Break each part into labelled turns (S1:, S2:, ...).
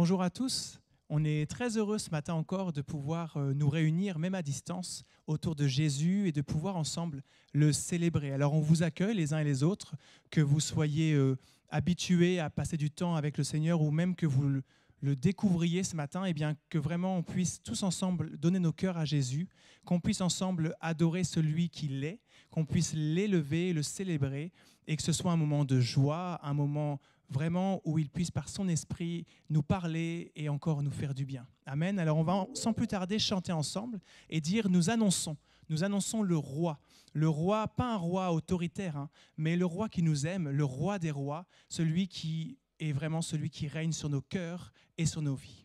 S1: Bonjour à tous. On est très heureux ce matin encore de pouvoir nous réunir, même à distance, autour de Jésus et de pouvoir ensemble le célébrer. Alors on vous accueille les uns et les autres, que vous soyez habitués à passer du temps avec le Seigneur ou même que vous le découvriez ce matin, et bien que vraiment on puisse tous ensemble donner nos cœurs à Jésus, qu'on puisse ensemble adorer celui qu'il est, qu'on puisse l'élever, le célébrer et que ce soit un moment de joie, un moment vraiment où il puisse par son esprit nous parler et encore nous faire du bien. Amen. Alors on va sans plus tarder chanter ensemble et dire nous annonçons le roi, pas un roi autoritaire, mais le roi qui nous aime, le roi des rois, celui qui est vraiment celui qui règne sur nos cœurs et sur nos vies.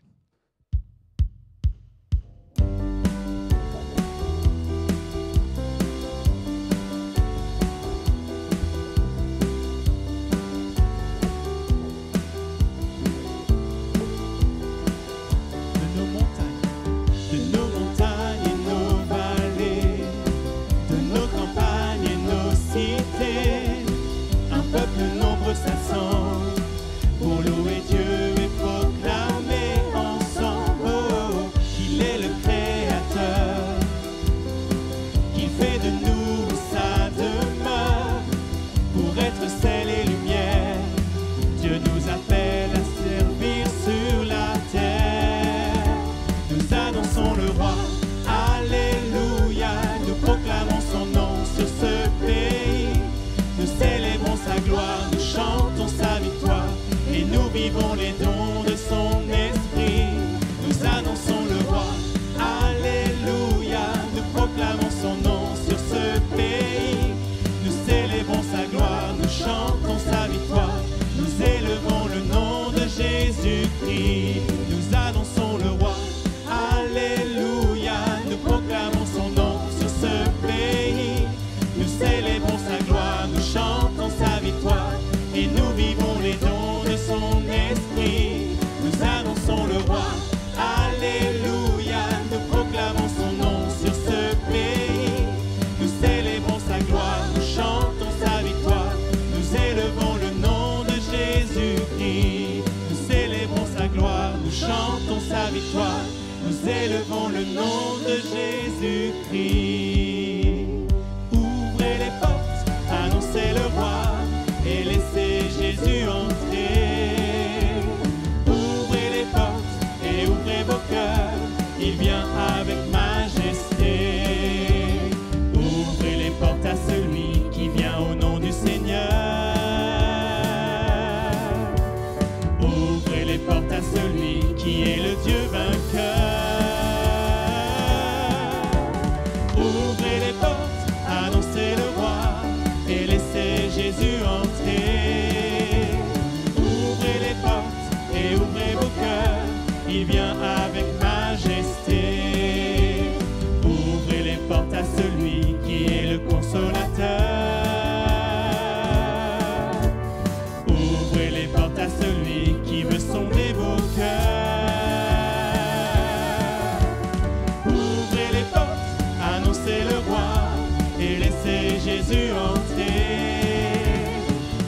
S2: Pour louer Dieu et proclamer ensemble qu'il est le Créateur, qu'il fait de nous sa demeure. Pour être sel et lumière, Dieu nous appelle à servir sur la terre. Nous annonçons le roi, alléluia, nous proclamons son nom sur ce pays. Nous célébrons sa gloire, nous chantons sa victoire et nous vivons les dons de son esprit. Nous annonçons le roi, alléluia, nous proclamons son nom sur ce pays. Nous célébrons sa gloire, nous chantons sa victoire, nous élevons le nom de Jésus-Christ. Nous annonçons le roi, alléluia, nous proclamons son nom sur ce pays. Nous célébrons sa gloire, nous chantons sa victoire et nous vivons les dons de son esprit. Nous annonçons le roi, alléluia, nous proclamons son nom sur ce pays. Nous célébrons sa gloire, nous chantons sa victoire, nous élevons le nom de Jésus-Christ. Nous célébrons sa gloire, nous chantons sa victoire, nous élevons le nom de Jésus-Christ. Ouvrez les portes, annoncez le roi et laissez Jésus entrer. Ouvrez les portes et ouvrez vos cœurs, il vient avec majesté. Ouvrez les portes à celui qui vient au nom du Seigneur. Ouvrez les portes à celui qui est le Dieu vainqueur. Ouvrez les portes, annoncez le roi et laissez Jésus entrer. Ouvrez les portes et ouvrez vos cœurs, il vient avec majesté. Ouvrez les portes à celui qui est le consolateur. Ouvrez les portes à celui qui veut sonder vos cœurs. Ouvrez les portes, annoncez le roi et laissez Jésus entrer.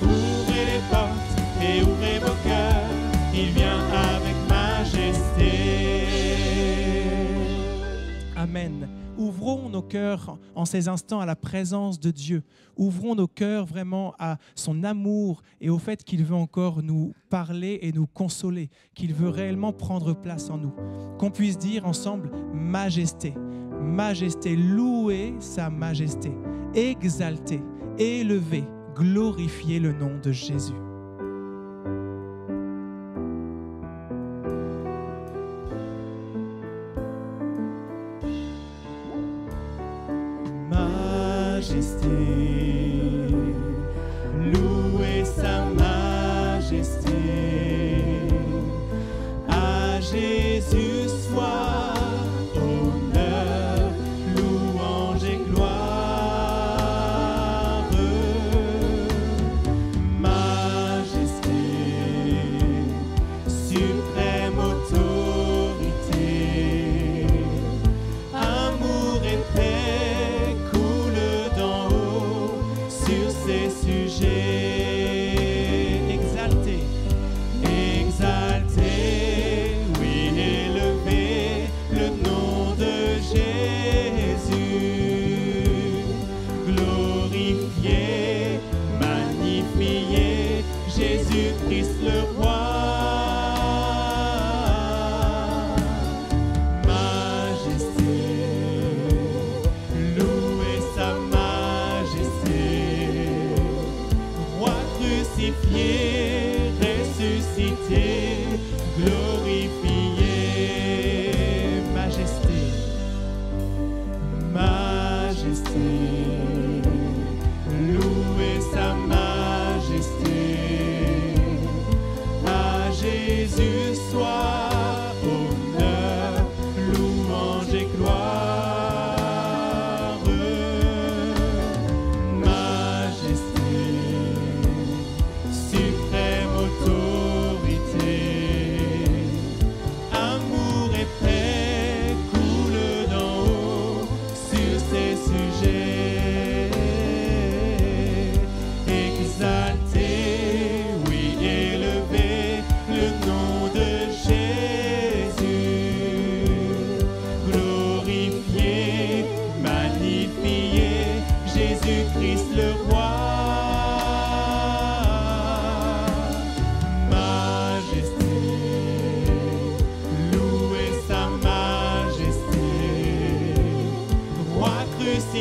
S2: Ouvrez les portes et ouvrez vos cœurs, il vient avec majesté.
S1: Amen. Ouvrons nos cœurs en ces instants à la présence de Dieu. Ouvrons nos cœurs vraiment à son amour et au fait qu'il veut encore nous parler et nous consoler, qu'il veut réellement prendre place en nous. Qu'on puisse dire ensemble majesté, majesté, louer sa majesté, exalter, élever, glorifier le nom de Jésus.
S2: Majesté, louez sa majesté. À Jésus soit honneur, louange et gloire. Majesté, suprême autorité, amour et paix coulent d'en haut.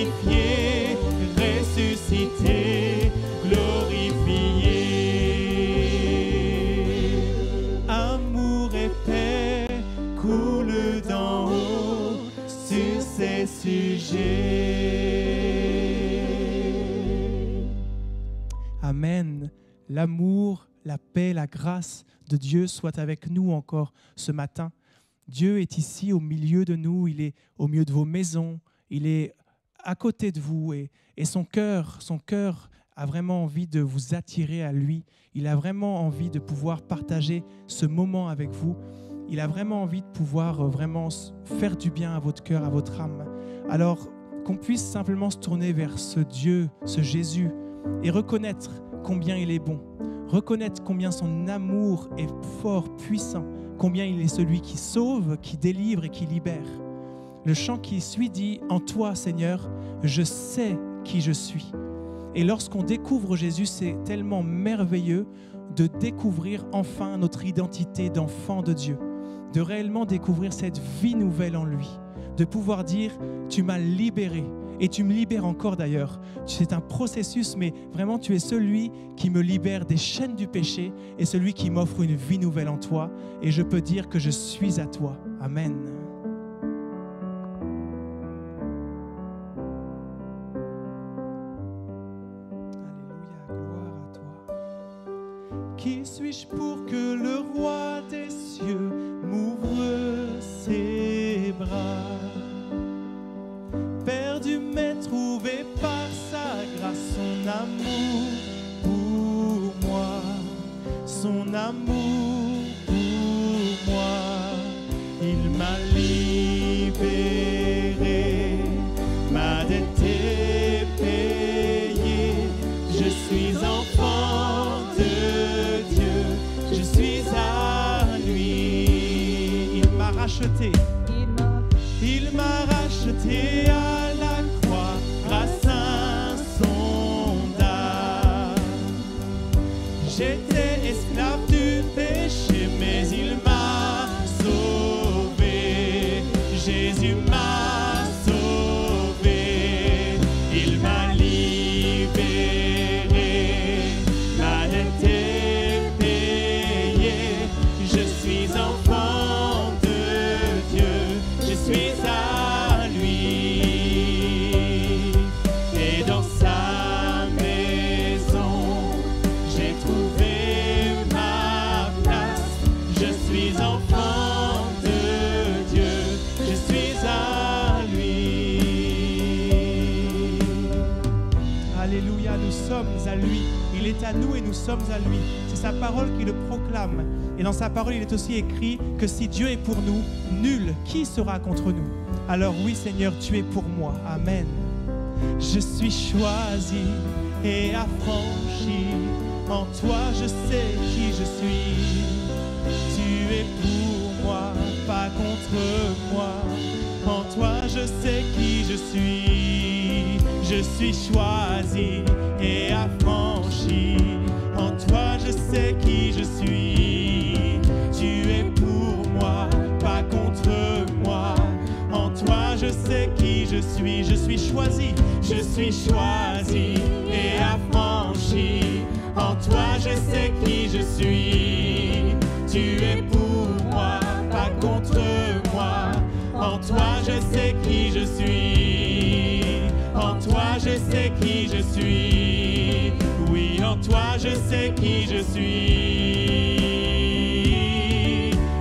S2: glorifié, ressuscité, glorifié. Amour et paix coulent d'en haut sur ces sujets.
S1: Amen. L'amour, la paix, la grâce de Dieu soit avec nous encore ce matin. Dieu est ici au milieu de nous, il est au milieu de vos maisons, il est à côté de vous et son cœur a vraiment envie de vous attirer à lui. Il a vraiment envie de pouvoir partager ce moment avec vous. Il a vraiment envie de pouvoir vraiment faire du bien à votre cœur, à votre âme. Alors qu'on puisse simplement se tourner vers ce Dieu, ce Jésus et reconnaître combien il est bon. Reconnaître combien son amour est fort, puissant, combien il est celui qui sauve, qui délivre et qui libère. Le chant qui suit dit « En toi, Seigneur, je sais qui je suis ». Et lorsqu'on découvre Jésus, c'est tellement merveilleux de découvrir enfin notre identité d'enfant de Dieu, de réellement découvrir cette vie nouvelle en lui, de pouvoir dire « Tu m'as libéré ». Et tu me libères encore d'ailleurs. C'est un processus, mais vraiment tu es celui qui me libère des chaînes du péché et celui qui m'offre une vie nouvelle en toi. Et je peux dire que je suis à toi. Amen. Alléluia, gloire à toi. Qui suis-je pour que le roi des cieux m'ouvre ses bras? Perdu mais trouvé par sa grâce, son amour pour moi, son amour pour moi. Il m'a libéré, ma dette est payée. Je suis enfant de Dieu, je suis à lui. Il m'a racheté. Il m'a racheté à la croix grâce insondable. J'étais esclave du péché, mais il m'a sauvé. Jésus m'a sauvé. Il m'a libéré. Ma dette est payée. Je suis enfant de Dieu. Je suis à lui, et dans sa maison, j'ai trouvé ma place. Je suis enfant de Dieu, je suis à lui. Alléluia, nous sommes à lui. Il est à nous et nous sommes à lui. C'est sa parole qui le proclame. Et dans sa parole, il est aussi écrit que si Dieu est pour nous, nul qui sera contre nous. Alors oui, Seigneur, tu es pour moi. Amen. Je suis choisi et affranchi. En toi, je sais qui je suis. Tu es pour moi, pas contre moi. En toi, je sais qui je suis. Je suis choisi et affranchi. En toi, je sais qui je suis. Tu es pour moi, pas contre moi. En toi, je sais qui je suis. Je suis choisi et affranchi. En toi, je sais qui je suis. Tu es pour moi, pas contre moi. En toi, je sais qui je suis. En toi, je sais qui je suis. Oui, en toi, je sais qui je suis.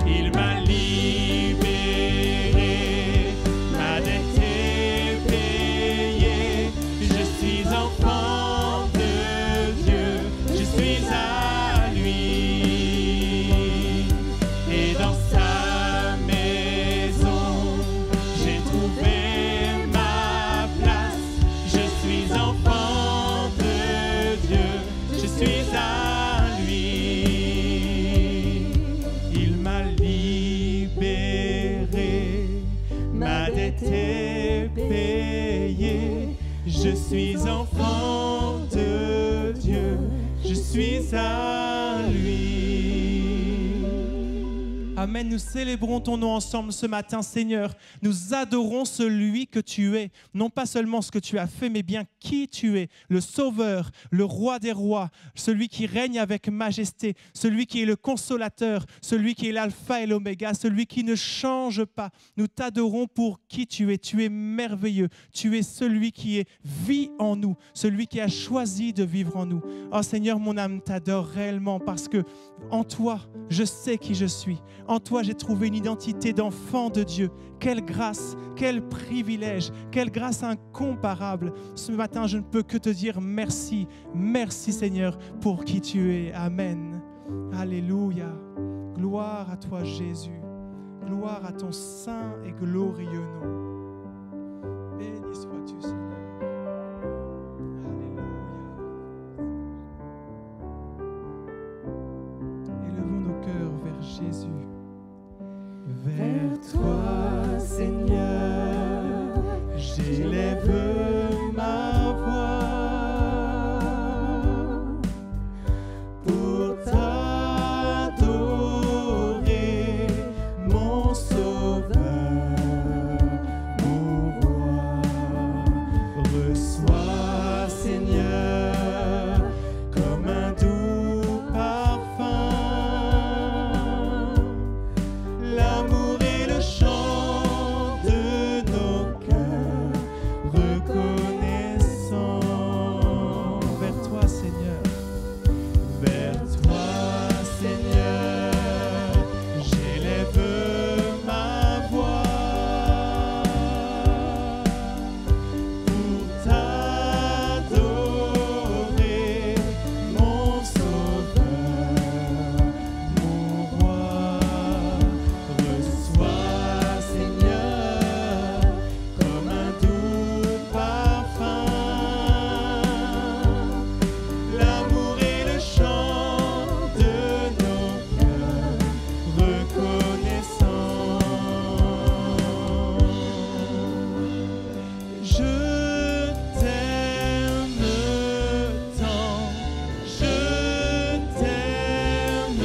S1: Il m'a libéré. Ma dette est payée. Je suis enfant de Dieu. Je suis à lui. Et dans sa maison, j'ai trouvé ma place. Je suis enfant de Dieu. Je suis à lui. Il m'a libéré. Ma dette est payée. Je suis enfant de Dieu. Je suis à lui. Amen. Amen. Nous célébrons ton nom ensemble ce matin, Seigneur. Nous adorons celui que tu es. Non pas seulement ce que tu as fait, mais bien qui tu es. Le Sauveur, le Roi des rois, celui qui règne avec majesté, celui qui est le consolateur, celui qui est l'alpha et l'oméga, celui qui ne change pas. Nous t'adorons pour qui tu es. Tu es merveilleux. Tu es celui qui est vie en nous, celui qui a choisi de vivre en nous. Oh Seigneur, mon âme t'adore réellement parce que en toi, je sais qui je suis. En toi, j'ai trouvé une identité d'enfant de Dieu. Quelle grâce, quel privilège, quelle grâce incomparable. Ce matin, je ne peux que te dire merci. Merci Seigneur pour qui tu es. Amen. Alléluia. Gloire à toi Jésus. Gloire à ton saint et glorieux nom. Béni sois-tu Seigneur. Jésus,
S2: vers toi, Seigneur, j'élève ma voix pour t'adorer, mon Sauveur, mon roi. Reçois, Seigneur, comme un doux parfum l'amour et le chant de nos cœurs reconnaissants.
S1: Vers toi, Seigneur.
S2: Vers toi, Seigneur, j'élève ma voix pour t'adorer, mon Sauveur, mon roi. Reçois, Seigneur, comme un doux parfum, l'amour et le chant de nos cœurs reconnaissants. Je t'aime tant, je t'aime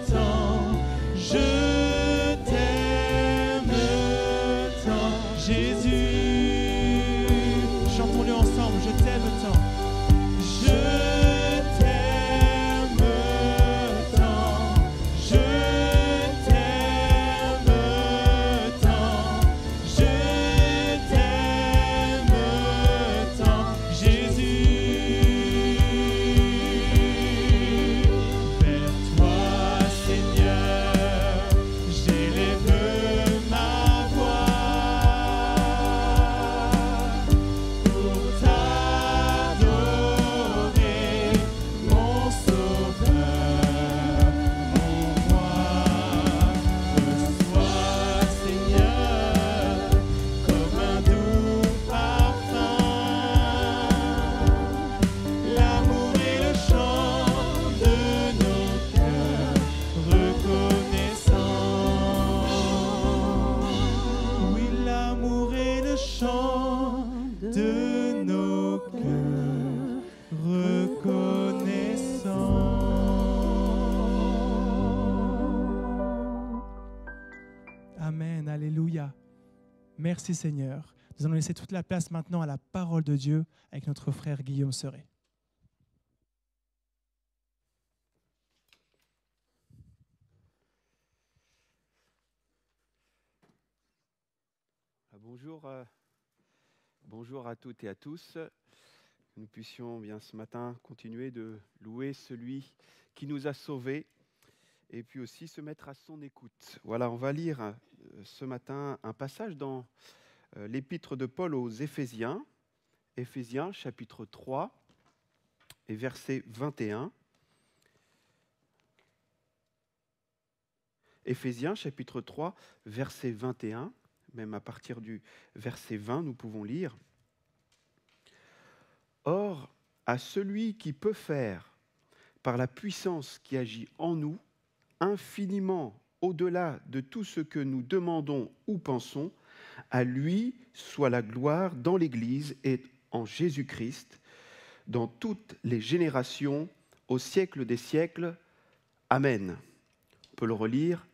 S2: tant, je t'aime tant, Jésus.
S1: Chantons-le ensemble. Je t'aime tant.
S2: Je t'aime tant, je t'aime tant, je t'aime tant, Jésus. Vers toi, Seigneur, j'élève ma voix pour t'adorer, mon Sauveur, mon roi. Reçois, Seigneur, comme un doux parfum, l'amour et le chant de nos cœurs reconnaissants. Oui, l'amour et le chant de nos cœurs reconnaissants.
S1: Amen. Alléluia. Merci Seigneur. Nous allons laisser toute la place maintenant à la parole de Dieu avec notre frère Guillaume Seret.
S3: Bonjour à toutes et à tous. Que nous puissions bien ce matin continuer de louer celui qui nous a sauvés et puis aussi se mettre à son écoute. Voilà, on va lire ce matin un passage dans l'épître de Paul aux Éphésiens, Éphésiens chapitre 3 et verset 21. Éphésiens chapitre 3, verset 21. Même à partir du verset 20, nous pouvons lire « Or, à celui qui peut faire, par la puissance qui agit en nous, infiniment au-delà de tout ce que nous demandons ou pensons, à lui soit la gloire dans l'Église et en Jésus-Christ, dans toutes les générations, au siècle des siècles. Amen. » On peut le relire.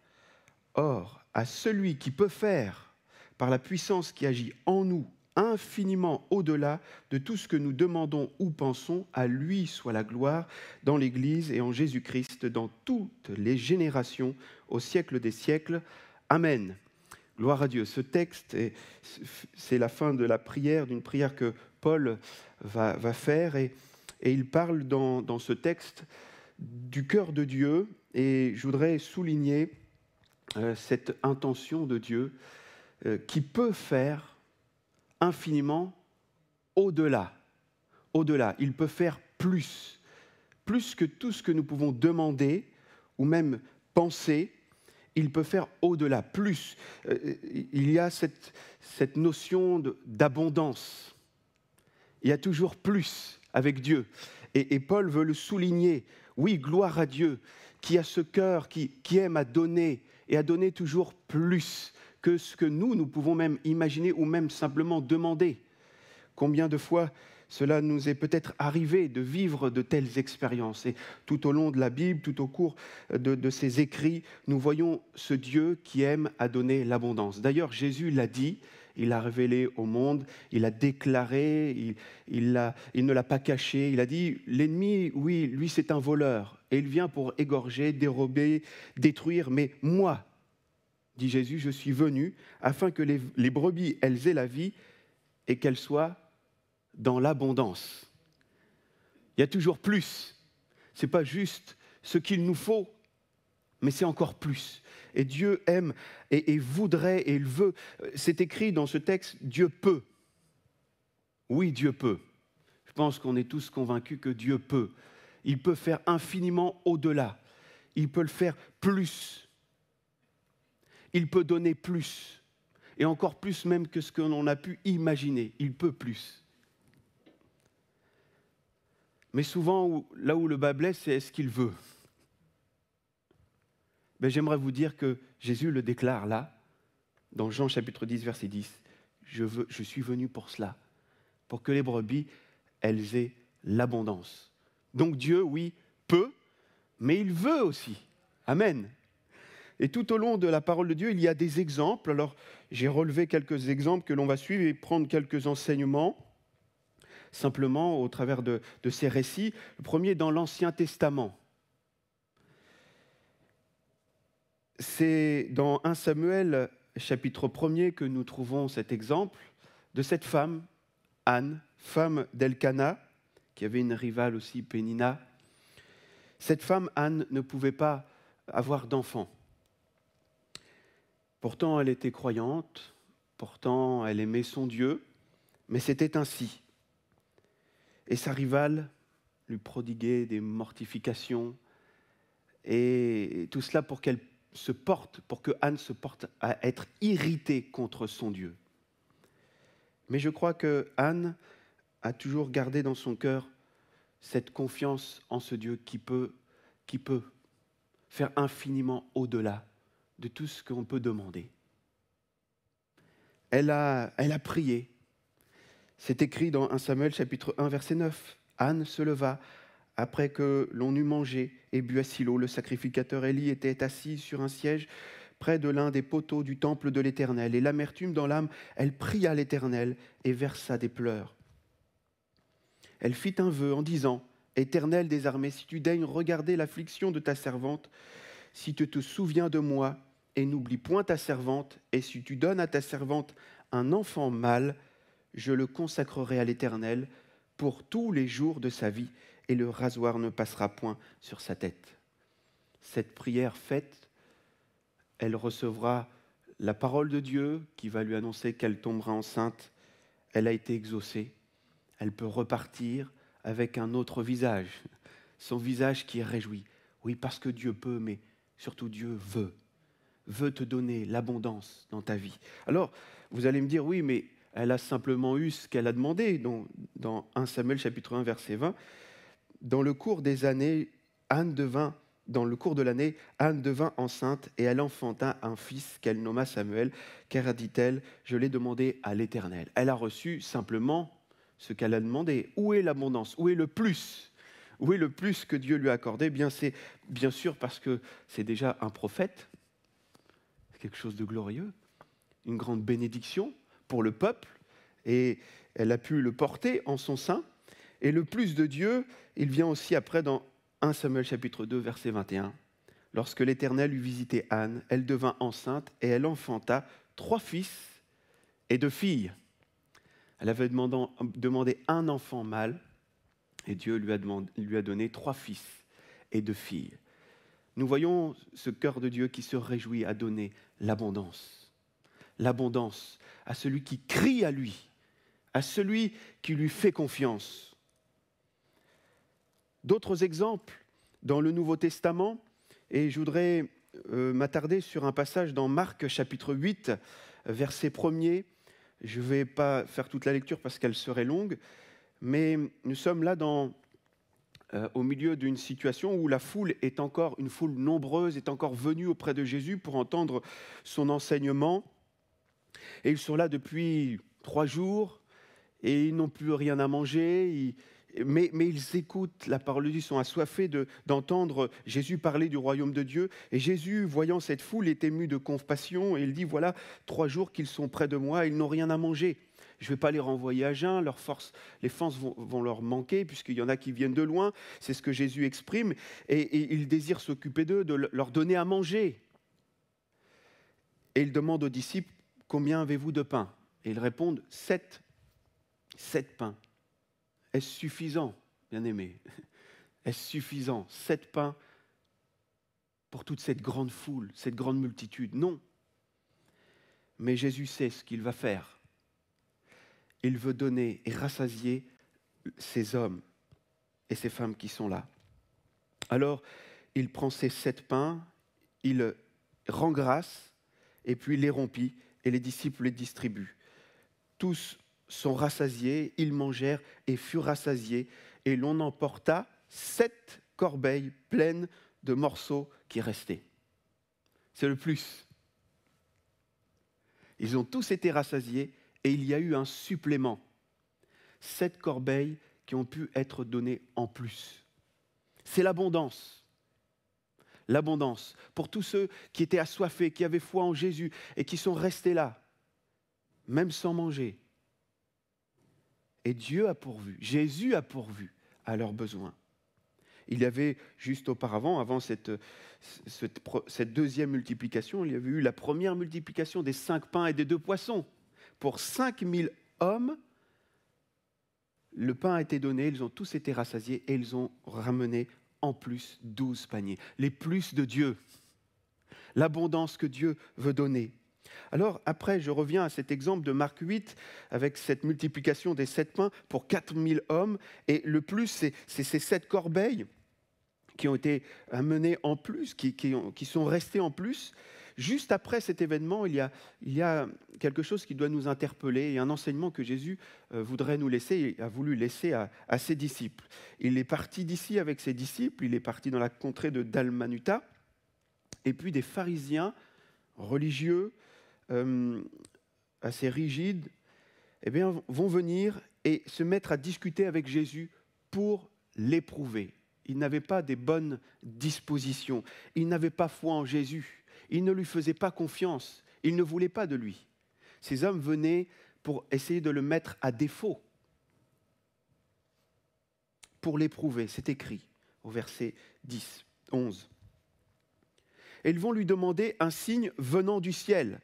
S3: Or, à celui qui peut faire, par la puissance qui agit en nous, infiniment au-delà de tout ce que nous demandons ou pensons, à lui soit la gloire dans l'Église et en Jésus-Christ, dans toutes les générations, au siècle des siècles. Amen. Gloire à Dieu. Ce texte, c'est la fin de la prière, d'une prière que Paul va faire, et il parle dans ce texte du cœur de Dieu, et je voudrais souligner cette intention de Dieu qui peut faire infiniment au-delà. Au-delà, il peut faire plus que tout ce que nous pouvons demander ou même penser. Il peut faire au-delà, plus. Il y a cette notion d'abondance. Il y a toujours plus avec Dieu. Et Paul veut le souligner. Oui, gloire à Dieu, qui a ce cœur, qui aime à donner, et à donner toujours plus que ce que nous pouvons même imaginer ou même simplement demander. Combien de fois cela nous est peut-être arrivé de vivre de telles expériences. Et tout au long de la Bible, tout au cours de ses écrits, nous voyons ce Dieu qui aime à donner l'abondance. D'ailleurs, Jésus l'a dit, il l'a révélé au monde, il l'a déclaré, il ne l'a pas caché. Il a dit, l'ennemi, oui, lui c'est un voleur, et il vient pour égorger, dérober, détruire, mais moi, dit Jésus, je suis venu afin que les brebis, elles aient la vie et qu'elles soient dans l'abondance. Il y a toujours plus. Ce n'est pas juste ce qu'il nous faut, mais c'est encore plus. Et Dieu aime et voudrait et il veut. C'est écrit dans ce texte, Dieu peut. Oui, Dieu peut. Je pense qu'on est tous convaincus que Dieu peut. Il peut faire infiniment au-delà. Il peut le faire plus. Il peut donner plus. Et encore plus même que ce que l'on a pu imaginer. Il peut plus. Mais souvent, là où le bas blesse, c'est est-ce qu'il veut ? Ben, j'aimerais vous dire que Jésus le déclare là, dans Jean chapitre 10, verset 10. Je suis venu pour cela, pour que les brebis, elles aient l'abondance. Donc Dieu, oui, peut, mais il veut aussi. Amen. Et tout au long de la parole de Dieu, il y a des exemples. Alors, j'ai relevé quelques exemples que l'on va suivre et prendre quelques enseignements, simplement au travers de ces récits. Le premier, dans l'Ancien Testament. C'est dans 1 Samuel, chapitre 1er, que nous trouvons cet exemple de cette femme, Anne, femme d'Elkana, qui avait une rivale aussi, Pénina. Cette femme, Anne, ne pouvait pas avoir d'enfant. Pourtant, elle était croyante, pourtant, elle aimait son Dieu, mais c'était ainsi. Et sa rivale lui prodiguait des mortifications, et tout cela pour que Anne se porte à être irritée contre son Dieu. Mais je crois que Anne a toujours gardé dans son cœur cette confiance en ce Dieu qui peut faire infiniment au-delà de tout ce qu'on peut demander. Elle a prié. C'est écrit dans 1 Samuel chapitre 1 verset 9. Anne se leva après que l'on eut mangé et bu à Silo. Le sacrificateur Élie était assis sur un siège près de l'un des poteaux du temple de l'Éternel. Et l'amertume dans l'âme, elle pria l'Éternel et versa des pleurs. Elle fit un vœu en disant, « Éternel des armées, si tu daignes regarder l'affliction de ta servante, si tu te souviens de moi et n'oublie point ta servante, et si tu donnes à ta servante un enfant mâle, je le consacrerai à l'Éternel pour tous les jours de sa vie, et le rasoir ne passera point sur sa tête. » Cette prière faite, elle recevra la parole de Dieu qui va lui annoncer qu'elle tombera enceinte. Elle a été exaucée. Elle peut repartir avec un autre visage, son visage qui est réjoui. Oui, parce que Dieu peut, mais surtout Dieu veut te donner l'abondance dans ta vie. Alors, vous allez me dire, oui, mais elle a simplement eu ce qu'elle a demandé. Dans 1 Samuel chapitre 1, verset 20, dans le cours de l'année, Anne devint enceinte et elle enfanta un fils qu'elle nomma Samuel, car, dit-elle, je l'ai demandé à l'Éternel. Elle a reçu simplement ce qu'elle a demandé. Où est l'abondance ? Où est le plus ? Où est le plus que Dieu lui a accordé ? C'est bien sûr parce que c'est déjà un prophète. quelque chose de glorieux, une grande bénédiction pour le peuple, et elle a pu le porter en son sein. Et le plus de Dieu, il vient aussi après dans 1 Samuel chapitre 2, verset 21. Lorsque l'Éternel eut visité Anne, elle devint enceinte et elle enfanta 3 fils et 2 filles. Elle avait demandé un enfant mâle et Dieu lui a donné 3 fils et 2 filles. Nous voyons ce cœur de Dieu qui se réjouit à donner l'abondance. L'abondance à celui qui crie à lui, à celui qui lui fait confiance. D'autres exemples dans le Nouveau Testament, et je voudrais m'attarder sur un passage dans Marc chapitre 8, verset 1er. Je ne vais pas faire toute la lecture parce qu'elle serait longue, mais nous sommes là au milieu d'une situation où la foule est encore, une foule nombreuse, est encore venue auprès de Jésus pour entendre son enseignement. Et ils sont là depuis 3 jours et ils n'ont plus rien à manger. Mais ils écoutent la parole de Dieu, ils sont assoiffés d'entendre Jésus parler du royaume de Dieu. Et Jésus, voyant cette foule, est ému de compassion et il dit, voilà, 3 jours qu'ils sont près de moi, ils n'ont rien à manger. Je ne vais pas les renvoyer à jeun, les forces vont leur manquer, puisqu'il y en a qui viennent de loin. C'est ce que Jésus exprime. Et il désire s'occuper d'eux, de leur donner à manger. Et il demande aux disciples, combien avez-vous de pain? Et ils répondent, 7 pains. Est-ce suffisant, bien-aimés? Est-ce suffisant, 7 pains pour toute cette grande foule, cette grande multitude? Non. Mais Jésus sait ce qu'il va faire. Il veut donner et rassasier ces hommes et ces femmes qui sont là. Alors, il prend ces 7 pains, il rend grâce, et puis il les rompit, et les disciples les distribuent. Tous sont rassasiés, ils mangèrent et furent rassasiés, et l'on emporta 7 corbeilles pleines de morceaux qui restaient. C'est le plus. Ils ont tous été rassasiés, et il y a eu un supplément. 7 corbeilles qui ont pu être données en plus. C'est l'abondance. L'abondance pour tous ceux qui étaient assoiffés, qui avaient foi en Jésus et qui sont restés là, même sans manger. Et Dieu a pourvu, Jésus a pourvu à leurs besoins. Il y avait juste auparavant, avant cette deuxième multiplication, il y avait eu la première multiplication des 5 pains et des 2 poissons. Pour 5000 hommes, le pain a été donné, ils ont tous été rassasiés et ils ont ramené en plus 12 paniers. Les plus de Dieu, l'abondance que Dieu veut donner. Alors après, je reviens à cet exemple de Marc 8, avec cette multiplication des 7 pains pour 4000 hommes. Et le plus, c'est ces 7 corbeilles qui ont été amenées en plus, qui sont restées en plus. Juste après cet événement, il y a quelque chose qui doit nous interpeller et un enseignement que Jésus voudrait nous laisser et a voulu laisser à ses disciples. Il est parti d'ici avec ses disciples, il est parti dans la contrée de Dalmanuta, et puis des pharisiens religieux, assez rigides, eh bien, vont venir et se mettre à discuter avec Jésus pour l'éprouver. Ils n'avaient pas des bonnes dispositions, ils n'avaient pas foi en Jésus. Ils ne lui faisaient pas confiance, ils ne voulaient pas de lui. Ces hommes venaient pour essayer de le mettre à défaut, pour l'éprouver. C'est écrit au verset 11. Et ils vont lui demander un signe venant du ciel.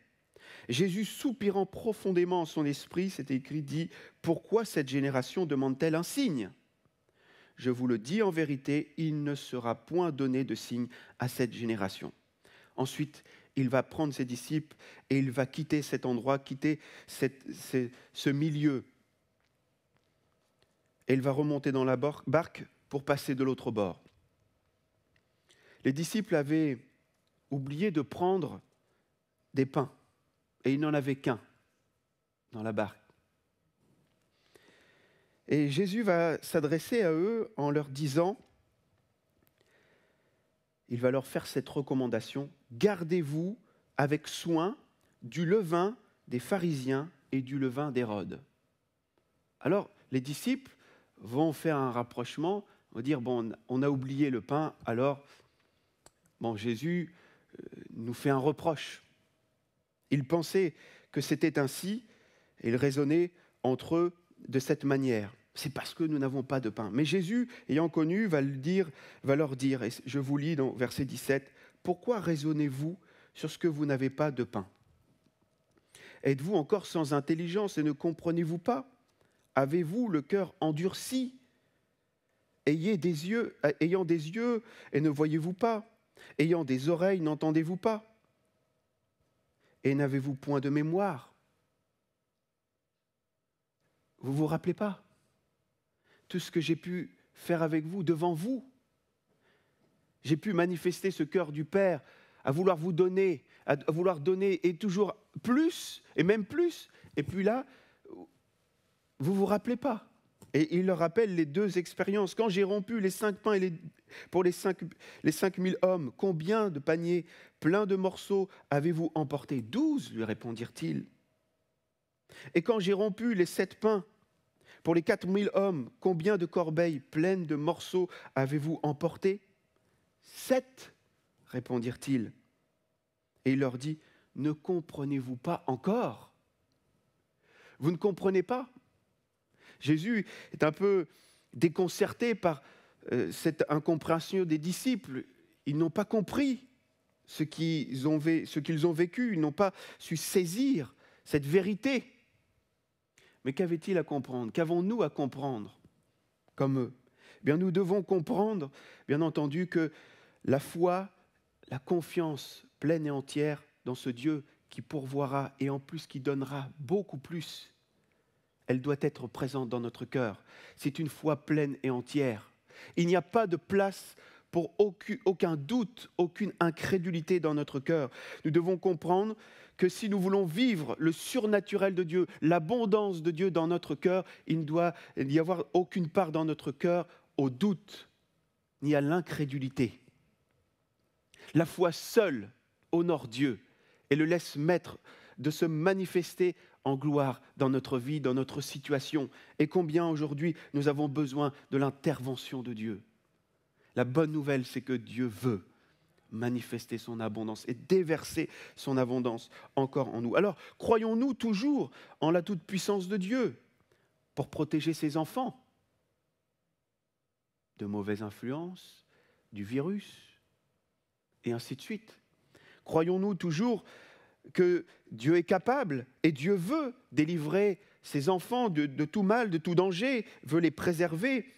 S3: Jésus, soupirant profondément en son esprit, c'est écrit, dit « Pourquoi cette génération demande-t-elle un signe ? Je vous le dis en vérité, il ne sera point donné de signe à cette génération. » Ensuite, il va prendre ses disciples et il va quitter cet endroit, quitter ce milieu. Et il va remonter dans la barque pour passer de l'autre bord. Les disciples avaient oublié de prendre des pains et il n'en avait qu'un dans la barque. Et Jésus va s'adresser à eux en leur disant, il va leur faire cette recommandation, « Gardez-vous avec soin du levain des pharisiens et du levain d'Hérode. » Alors, les disciples vont faire un rapprochement, vont dire, bon, on a oublié le pain, alors, bon, Jésus nous fait un reproche. Ils pensaient que c'était ainsi et ils raisonnaient entre eux de cette manière. C'est parce que nous n'avons pas de pain. Mais Jésus, ayant connu, va leur dire, et je vous lis dans verset 17, « Pourquoi raisonnez-vous sur ce que vous n'avez pas de pain ? Êtes-vous encore sans intelligence et ne comprenez-vous pas ? Avez-vous le cœur endurci ? Ayant des yeux et ne voyez-vous pas ? Ayant des oreilles, n'entendez-vous pas ? Et n'avez-vous point de mémoire ? » Vous ne vous rappelez pas ? Tout ce que j'ai pu faire avec vous, devant vous. J'ai pu manifester ce cœur du Père à vouloir vous donner, à vouloir donner et toujours plus, et même plus. Et puis là, vous ne vous rappelez pas. Et il leur rappelle les deux expériences. Quand j'ai rompu les 5 pains pour les 5000 hommes, combien de paniers pleins de morceaux avez-vous emporté ? 12, lui répondirent-ils. Et quand j'ai rompu les 7 pains pour les 4000 hommes, combien de corbeilles pleines de morceaux avez-vous emporté ? 7, répondirent-ils. Et il leur dit, ne comprenez-vous pas encore ? Vous ne comprenez pas ? Jésus est un peu déconcerté par cette incompréhension des disciples. Ils n'ont pas compris ce qu'ils ont vécu, ils n'ont pas su saisir cette vérité. Mais qu'avait-il à comprendre ? Qu'avons-nous à comprendre comme eux ? Eh bien, nous devons comprendre, bien entendu, que la foi, la confiance pleine et entière dans ce Dieu qui pourvoira et en plus qui donnera beaucoup plus, elle doit être présente dans notre cœur. C'est une foi pleine et entière. Il n'y a pas de place pour aucun doute, aucune incrédulité dans notre cœur. Nous devons comprendre que si nous voulons vivre le surnaturel de Dieu, l'abondance de Dieu dans notre cœur, il ne doit y avoir aucune part dans notre cœur au doute, ni à l'incrédulité. La foi seule honore Dieu et le laisse maître de se manifester en gloire dans notre vie, dans notre situation. Et combien aujourd'hui nous avons besoin de l'intervention de Dieu. La bonne nouvelle, c'est que Dieu veut manifester son abondance et déverser son abondance encore en nous. Alors, croyons-nous toujours en la toute-puissance de Dieu pour protéger ses enfants de mauvaises influences, du virus, et ainsi de suite. Croyons-nous toujours que Dieu est capable et Dieu veut délivrer ses enfants de tout mal, de tout danger, veut les préserver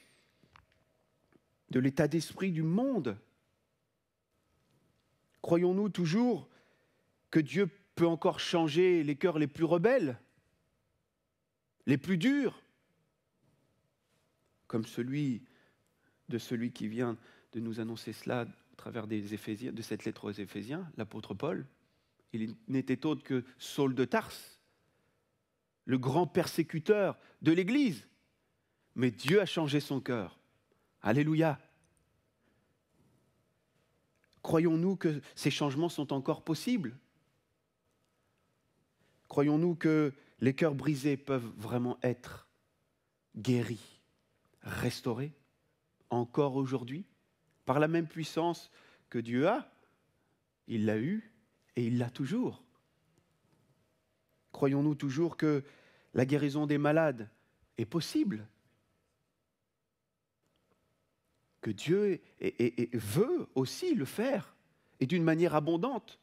S3: de l'état d'esprit du monde. Croyons-nous toujours que Dieu peut encore changer les cœurs les plus rebelles, les plus durs, comme celui qui vient de nous annoncer cela à travers des Éphésiens, de cette lettre aux Éphésiens, l'apôtre Paul. Il n'était autre que Saul de Tarse, le grand persécuteur de l'Église. Mais Dieu a changé son cœur. Alléluia. Croyons-nous que ces changements sont encore possibles ? Croyons-nous que les cœurs brisés peuvent vraiment être guéris, restaurés, encore aujourd'hui, par la même puissance que Dieu a ? Il l'a eu et il l'a toujours. Croyons-nous toujours que la guérison des malades est possible ? Que Dieu veut aussi le faire, et d'une manière abondante.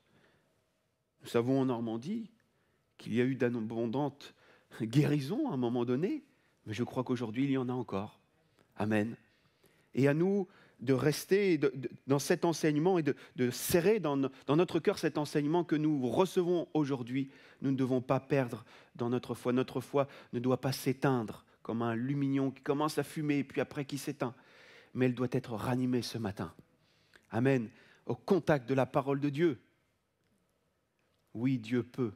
S3: Nous savons en Normandie qu'il y a eu d'abondantes guérisons à un moment donné, mais je crois qu'aujourd'hui, il y en a encore. Amen. Et à nous de rester dans cet enseignement et de serrer dans notre cœur cet enseignement que nous recevons aujourd'hui. Nous ne devons pas perdre dans notre foi. Notre foi ne doit pas s'éteindre comme un lumignon qui commence à fumer et puis après qui s'éteint. Mais elle doit être ranimée ce matin. Amen. Au contact de la parole de Dieu. Oui, Dieu peut.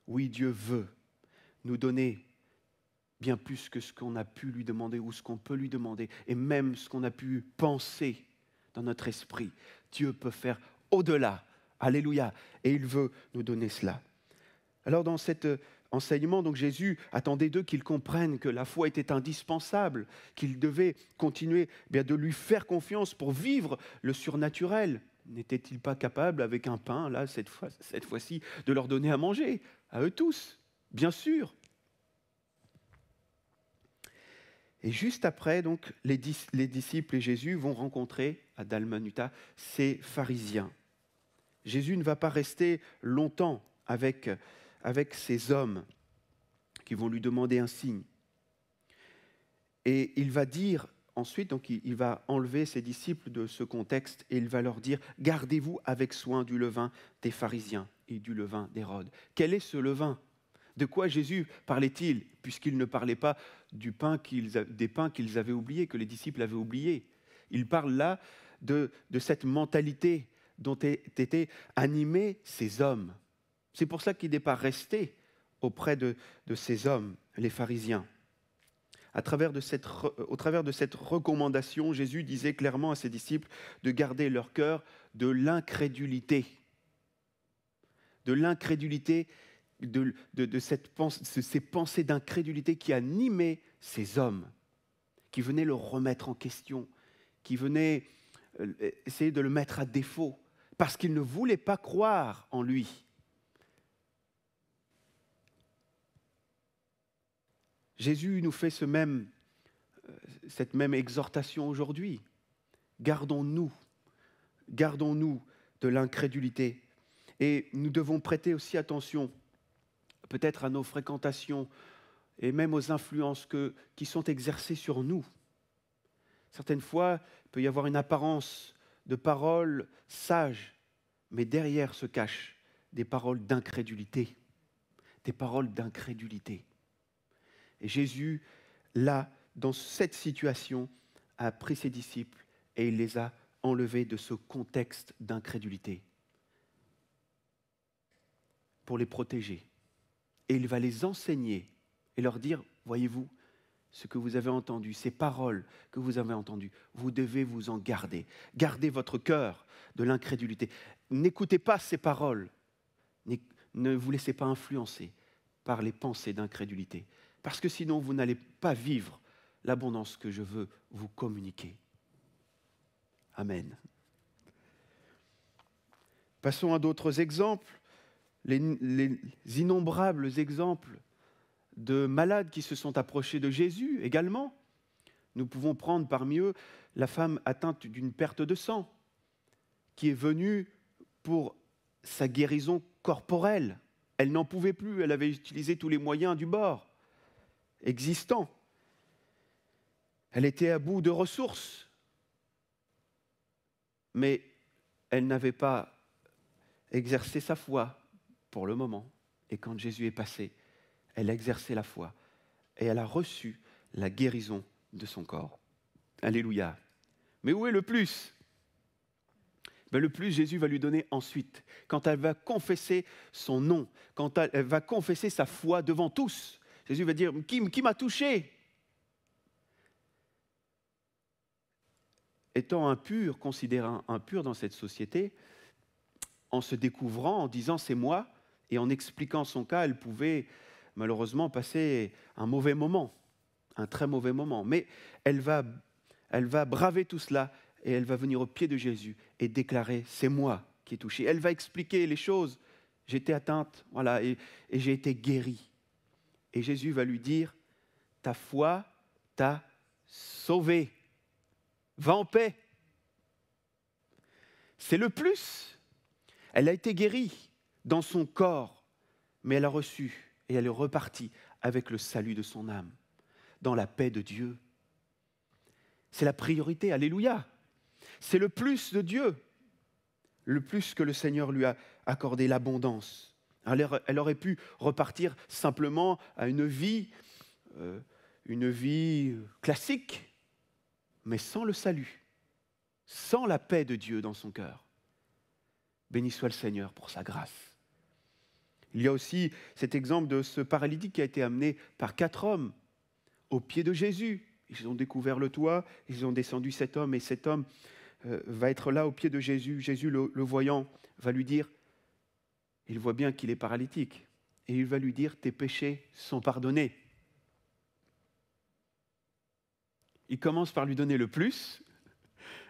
S3: Oui, Dieu veut nous donner bien plus que ce qu'on a pu lui demander ou ce qu'on peut lui demander. Et même ce qu'on a pu penser dans notre esprit. Dieu peut faire au-delà. Alléluia. Et il veut nous donner cela. Alors dans cet enseignement, donc Jésus attendait d'eux qu'ils comprennent que la foi était indispensable, qu'ils devaient continuer de lui faire confiance pour vivre le surnaturel. n'était-il pas capable, avec un pain, là, cette fois-ci, de leur donner à manger, à eux tous? Bien sûr. Et juste après, donc, les disciples et Jésus vont rencontrer à Dalmanuta ces pharisiens. Jésus ne va pas rester longtemps avec ces hommes qui vont lui demander un signe. Et il va dire ensuite, donc il va enlever ses disciples de ce contexte et il va leur dire « Gardez-vous avec soin du levain des pharisiens et du levain d'Hérode. » Quel est ce levain? De quoi Jésus parlait-il, puisqu'il ne parlait pas des pains qu'ils avaient oubliés, que les disciples avaient oubliés? Il parle là de cette mentalité dont étaient animés ces hommes. C'est pour ça qu'il n'est pas resté auprès de ces hommes, les pharisiens. Au travers de cette recommandation, Jésus disait clairement à ses disciples de garder leur cœur de l'incrédulité. De l'incrédulité, de ces pensées d'incrédulité qui animaient ces hommes, qui venaient le remettre en question, qui venaient essayer de le mettre à défaut, parce qu'ils ne voulaient pas croire en lui. Jésus nous fait cette même exhortation aujourd'hui. Gardons-nous de l'incrédulité. Et nous devons prêter aussi attention, peut-être à nos fréquentations et même aux influences qui sont exercées sur nous. Certaines fois, il peut y avoir une apparence de paroles sages, mais derrière se cachent des paroles d'incrédulité. Des paroles d'incrédulité. Et Jésus, là, dans cette situation, a pris ses disciples et il les a enlevés de ce contexte d'incrédulité pour les protéger. Et il va les enseigner et leur dire, voyez-vous, ce que vous avez entendu, ces paroles que vous avez entendues, vous devez vous en garder. Gardez votre cœur de l'incrédulité. N'écoutez pas ces paroles. Ne vous laissez pas influencer par les pensées d'incrédulité. Parce que sinon, vous n'allez pas vivre l'abondance que je veux vous communiquer. Amen. Passons à d'autres exemples. Les innombrables exemples de malades qui se sont approchés de Jésus également. Nous pouvons prendre parmi eux la femme atteinte d'une perte de sang, qui est venue pour sa guérison corporelle. Elle n'en pouvait plus, elle avait utilisé tous les moyens du bord existants. Elle était à bout de ressources, mais elle n'avait pas exercé sa foi pour le moment. Et quand Jésus est passé, elle a exercé la foi et elle a reçu la guérison de son corps. Alléluia. Mais où est le plus? Le plus, Jésus va lui donner ensuite, quand elle va confesser son nom, quand elle va confesser sa foi devant tous. Jésus va dire, qui m'a touché? Étant impur, considérant impur dans cette société, en se découvrant, en disant c'est moi, et en expliquant son cas, elle pouvait malheureusement passer un mauvais moment, un très mauvais moment. Mais elle va braver tout cela et elle va venir au pied de Jésus et déclarer c'est moi qui ai touché. Elle va expliquer les choses. J'étais atteinte, voilà, et j'ai été guérie. Et Jésus va lui dire ta foi t'a sauvée. Va en paix. C'est le plus. Elle a été guérie dans son corps, mais elle a reçu et elle est repartie avec le salut de son âme, dans la paix de Dieu. C'est la priorité, alléluia. C'est le plus de Dieu, le plus que le Seigneur lui a accordé, l'abondance. Elle aurait pu repartir simplement à une vie classique, mais sans le salut, sans la paix de Dieu dans son cœur. Béni soit le Seigneur pour sa grâce. Il y a aussi cet exemple de ce paralytique qui a été amené par 4 hommes au pied de Jésus. Ils ont découvert le toit, ils ont descendu cet homme, et cet homme va être là au pied de Jésus. Jésus, le voyant, va lui dire, il voit bien qu'il est paralytique, et il va lui dire, tes péchés sont pardonnés. Il commence par lui donner le plus,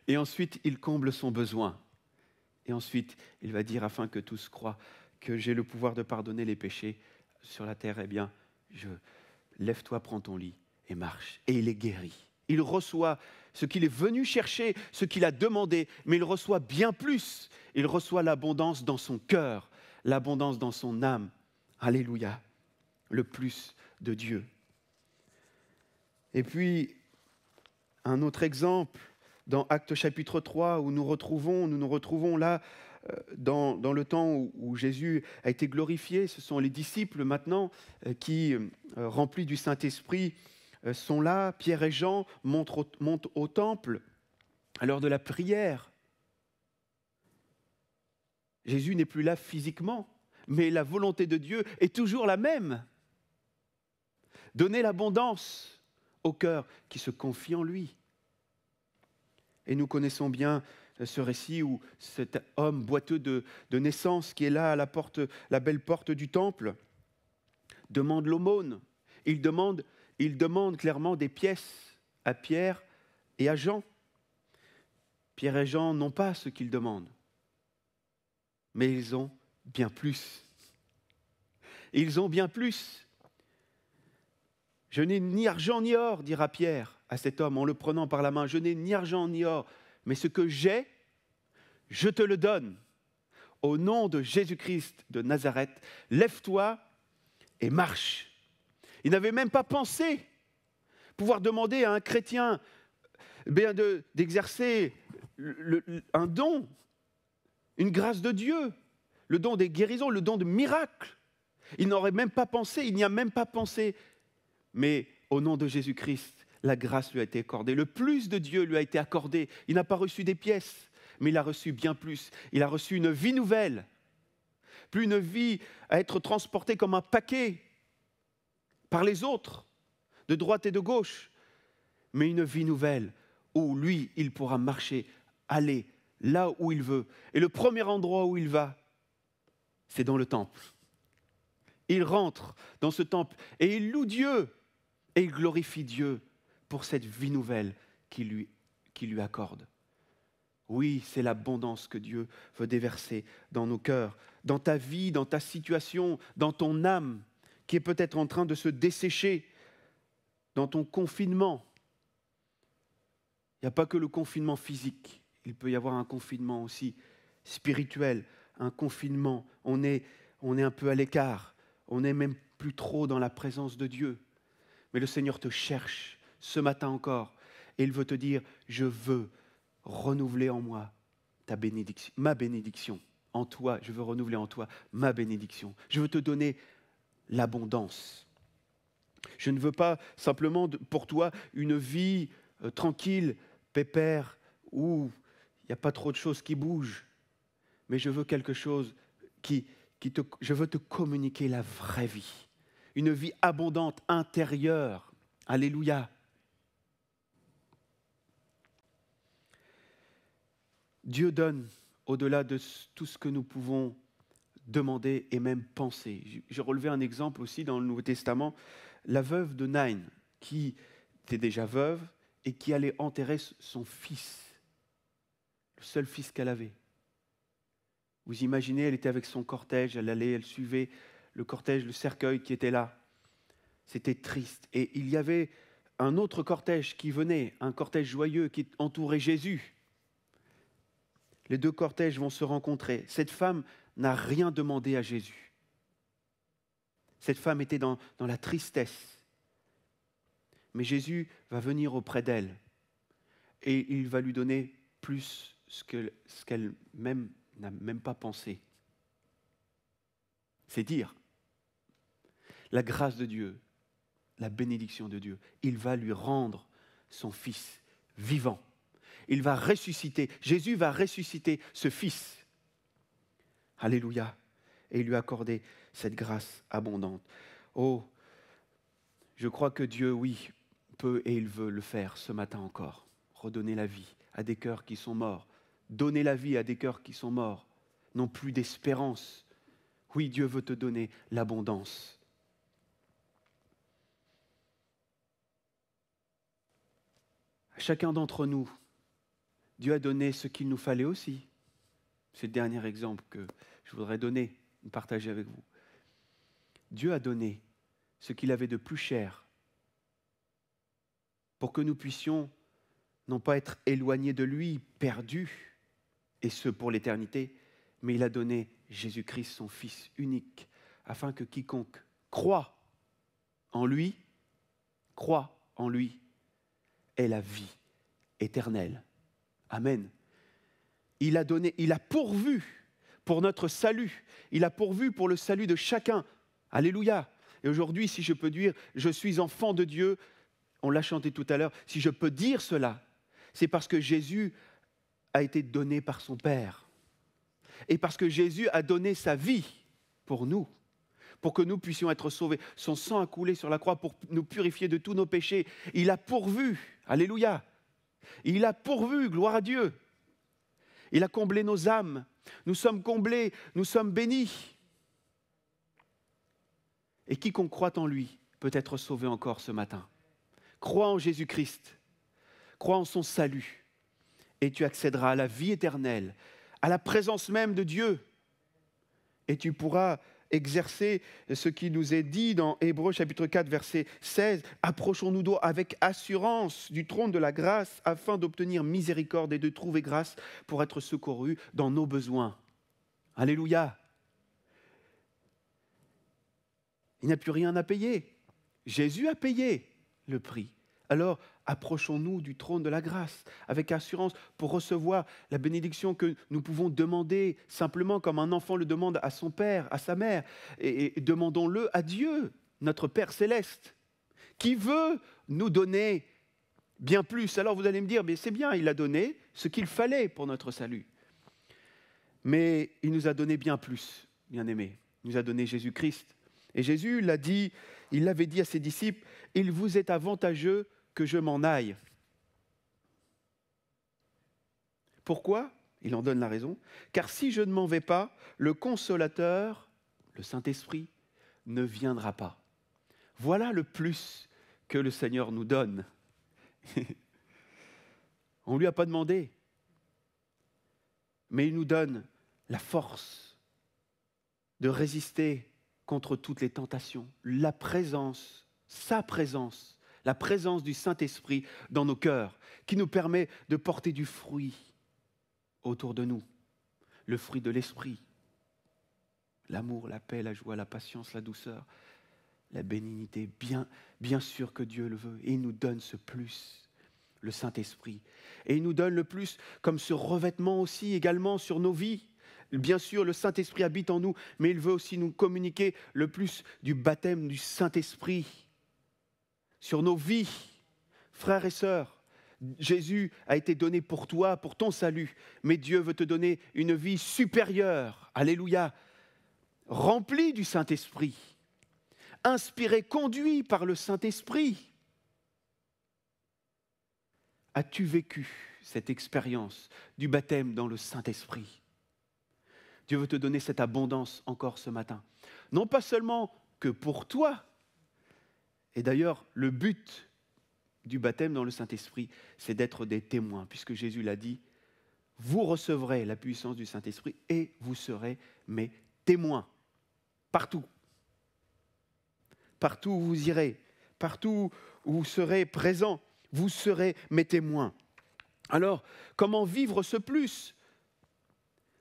S3: et ensuite il comble son besoin. Et ensuite, il va dire, afin que tous croient que j'ai le pouvoir de pardonner les péchés sur la terre, eh bien, lève-toi, prends ton lit et marche. Et il est guéri. Il reçoit ce qu'il est venu chercher, ce qu'il a demandé, mais il reçoit bien plus. Il reçoit l'abondance dans son cœur, l'abondance dans son âme. Alléluia, le plus de Dieu. Et puis, un autre exemple, dans Actes chapitre 3, où nous nous retrouvons là, dans le temps où Jésus a été glorifié. Ce sont les disciples maintenant qui, remplis du Saint-Esprit, sont là. Pierre et Jean montent au temple à l'heure de la prière. Jésus n'est plus là physiquement, mais la volonté de Dieu est toujours la même. Donner l'abondance au cœur qui se confie en lui. Et nous connaissons bien ce récit où cet homme boiteux de naissance qui est là à la belle porte du temple demande l'aumône. Il demande clairement des pièces à Pierre et à Jean. Pierre et Jean n'ont pas ce qu'ils demandent, mais ils ont bien plus. Ils ont bien plus. Je n'ai ni argent ni or, dira Pierre à cet homme en le prenant par la main. Je n'ai ni argent ni or, mais ce que j'ai, je te le donne. Au nom de Jésus-Christ de Nazareth, lève-toi et marche. Il n'avait même pas pensé pouvoir demander à un chrétien d'exercer un don, une grâce de Dieu, le don des guérisons, le don de miracles. Il n'aurait même pas pensé, il n'y a même pas pensé. Mais au nom de Jésus-Christ, la grâce lui a été accordée. Le plus de Dieu lui a été accordé. Il n'a pas reçu des pièces, mais il a reçu bien plus. Il a reçu une vie nouvelle. Plus une vie à être transportée comme un paquet par les autres, de droite et de gauche, mais une vie nouvelle où lui, il pourra marcher, aller là où il veut. Et le premier endroit où il va, c'est dans le temple. Il rentre dans ce temple et il loue Dieu et il glorifie Dieu pour cette vie nouvelle qu'il lui accorde. Oui, c'est l'abondance que Dieu veut déverser dans nos cœurs, dans ta vie, dans ta situation, dans ton âme qui est peut-être en train de se dessécher, dans ton confinement. Il n'y a pas que le confinement physique, il peut y avoir un confinement aussi spirituel, un confinement, on est un peu à l'écart, on n'est même plus trop dans la présence de Dieu. Mais le Seigneur te cherche ce matin encore et il veut te dire, je veux renouveler en moi ta bénédiction, ma bénédiction. En toi, je veux renouveler en toi ma bénédiction. Je veux te donner l'abondance. Je ne veux pas simplement pour toi une vie tranquille, pépère, où il n'y a pas trop de choses qui bougent. Mais je veux quelque chose je veux te communiquer la vraie vie. Une vie abondante, intérieure. Alléluia. Dieu donne au-delà de tout ce que nous pouvons demander et même penser. Je relevais un exemple aussi dans le Nouveau Testament, la veuve de Nain, qui était déjà veuve et qui allait enterrer son fils, le seul fils qu'elle avait. Vous imaginez, elle était avec son cortège, elle suivait le cortège, le cercueil qui était là. C'était triste. Et il y avait un autre cortège qui venait, un cortège joyeux qui entourait Jésus. Les deux cortèges vont se rencontrer. Cette femme n'a rien demandé à Jésus. Cette femme était dans la tristesse. Mais Jésus va venir auprès d'elle et il va lui donner plus ce qu'elle n'a même pas pensé. C'est dire la grâce de Dieu, la bénédiction de Dieu. Il va lui rendre son fils vivant. Il va ressusciter. Jésus va ressusciter ce fils. Alléluia. Et lui accorder cette grâce abondante. Oh, je crois que Dieu, oui, peut et il veut le faire ce matin encore. Redonner la vie à des cœurs qui sont morts. Donner la vie à des cœurs qui sont morts. Non plus d'espérance. Oui, Dieu veut te donner l'abondance. À chacun d'entre nous, Dieu a donné ce qu'il nous fallait aussi. C'est le dernier exemple que je voudrais donner, partager avec vous. Dieu a donné ce qu'il avait de plus cher pour que nous puissions non pas être éloignés de lui, perdus, et ce pour l'éternité, mais il a donné Jésus-Christ, son Fils unique, afin que quiconque croit en lui, ait la vie éternelle. Amen. Il a pourvu pour notre salut, il a pourvu pour le salut de chacun. Alléluia. Et aujourd'hui, si je peux dire, je suis enfant de Dieu, on l'a chanté tout à l'heure, si je peux dire cela, c'est parce que Jésus a été donné par son Père. Et parce que Jésus a donné sa vie pour nous, pour que nous puissions être sauvés. Son sang a coulé sur la croix pour nous purifier de tous nos péchés. Il a pourvu, alléluia. Il a pourvu, gloire à Dieu. Il a comblé nos âmes. Nous sommes comblés, nous sommes bénis. Et quiconque croit en lui peut être sauvé encore ce matin. Crois en Jésus-Christ, crois en son salut, et tu accéderas à la vie éternelle, à la présence même de Dieu. Et tu pourras exercer ce qui nous est dit dans Hébreux chapitre 4, verset 16. « Approchons-nous donc avec assurance du trône de la grâce afin d'obtenir miséricorde et de trouver grâce pour être secourus dans nos besoins. » Alléluia. Il n'y a plus rien à payer. Jésus a payé le prix. Alors, approchons-nous du trône de la grâce avec assurance pour recevoir la bénédiction que nous pouvons demander simplement comme un enfant le demande à son père, à sa mère. Et demandons-le à Dieu, notre Père céleste, qui veut nous donner bien plus. Alors vous allez me dire, mais c'est bien, il a donné ce qu'il fallait pour notre salut. Mais il nous a donné bien plus, bien-aimés. Il nous a donné Jésus-Christ. Et Jésus l'a dit, il l'avait dit à ses disciples, « Il vous est avantageux que je m'en aille. » Pourquoi ? Il en donne la raison. « Car si je ne m'en vais pas, le Consolateur, le Saint-Esprit, ne viendra pas. » Voilà le plus que le Seigneur nous donne. On ne lui a pas demandé, mais il nous donne la force de résister contre toutes les tentations, la présence, sa présence, la présence du Saint-Esprit dans nos cœurs, qui nous permet de porter du fruit autour de nous, le fruit de l'Esprit, l'amour, la paix, la joie, la patience, la douceur, la bénignité, bien sûr que Dieu le veut, et il nous donne ce plus, le Saint-Esprit, et il nous donne le plus comme ce revêtement aussi également sur nos vies. Bien sûr, le Saint-Esprit habite en nous, mais il veut aussi nous communiquer le plus du baptême du Saint-Esprit sur nos vies. Frères et sœurs, Jésus a été donné pour toi, pour ton salut, mais Dieu veut te donner une vie supérieure, alléluia, remplie du Saint-Esprit, inspiré, conduit par le Saint-Esprit. As-tu vécu cette expérience du baptême dans le Saint-Esprit ? Dieu veut te donner cette abondance encore ce matin. Non pas seulement que pour toi, et d'ailleurs le but du baptême dans le Saint-Esprit, c'est d'être des témoins, puisque Jésus l'a dit, vous recevrez la puissance du Saint-Esprit et vous serez mes témoins, partout. Partout où vous irez, partout où vous serez présents, vous serez mes témoins. Alors, comment vivre ce plus ?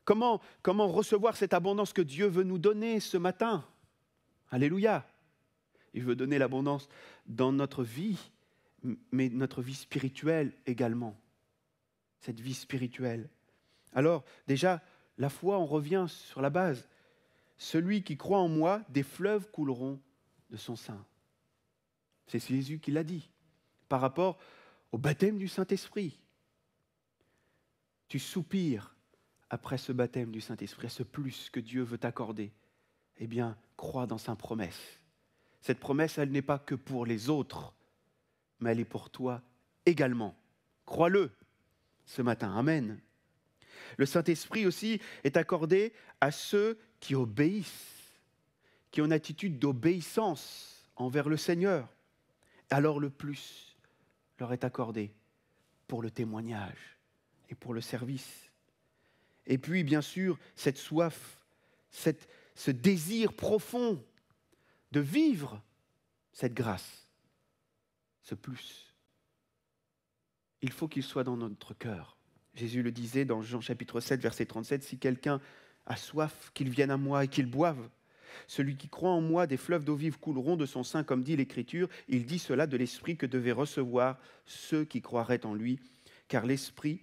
S3: Comment recevoir cette abondance que Dieu veut nous donner ce matin ? Alléluia. Il veut donner l'abondance dans notre vie, mais notre vie spirituelle également. Cette vie spirituelle. Alors, déjà, la foi, on revient sur la base. Celui qui croit en moi, des fleuves couleront de son sein. C'est Jésus qui l'a dit, par rapport au baptême du Saint-Esprit. Tu soupires après ce baptême du Saint-Esprit, à ce plus que Dieu veut t'accorder, eh bien, crois dans sa promesse. Cette promesse, elle n'est pas que pour les autres, mais elle est pour toi également. Crois-le ce matin. Amen. Le Saint-Esprit aussi est accordé à ceux qui obéissent, qui ont une attitude d'obéissance envers le Seigneur. Alors le plus leur est accordé pour le témoignage et pour le service. Et puis, bien sûr, cette soif, ce désir profond de vivre cette grâce, ce plus. Il faut qu'il soit dans notre cœur. Jésus le disait dans Jean chapitre 7, verset 37, « Si quelqu'un a soif, qu'il vienne à moi et qu'il boive. Celui qui croit en moi, des fleuves d'eau vive couleront de son sein, comme dit l'Écriture. Il dit cela de l'Esprit que devaient recevoir ceux qui croiraient en lui. Car l'Esprit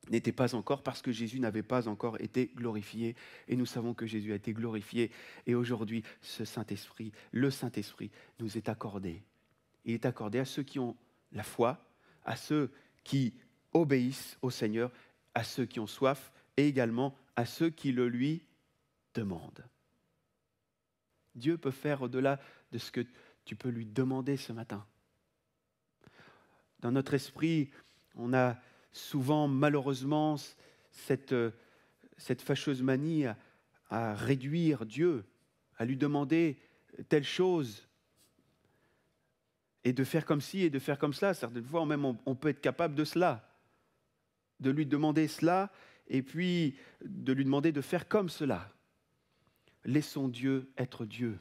S3: n'était pas encore, parce que Jésus n'avait pas encore été glorifié. Et nous savons que Jésus a été glorifié. Et aujourd'hui, ce Saint-Esprit, le Saint-Esprit, nous est accordé. Il est accordé à ceux qui ont la foi, à ceux qui obéissent au Seigneur, à ceux qui ont soif et également à ceux qui le lui demandent. Dieu peut faire au-delà de ce que tu peux lui demander ce matin. Dans notre esprit, on a souvent, malheureusement, cette fâcheuse manie à réduire Dieu, à lui demander telle chose, et de faire comme ci et de faire comme cela. Certaines fois, même, on peut être capable de cela, de lui demander cela, et puis de lui demander de faire comme cela. Laissons Dieu être Dieu.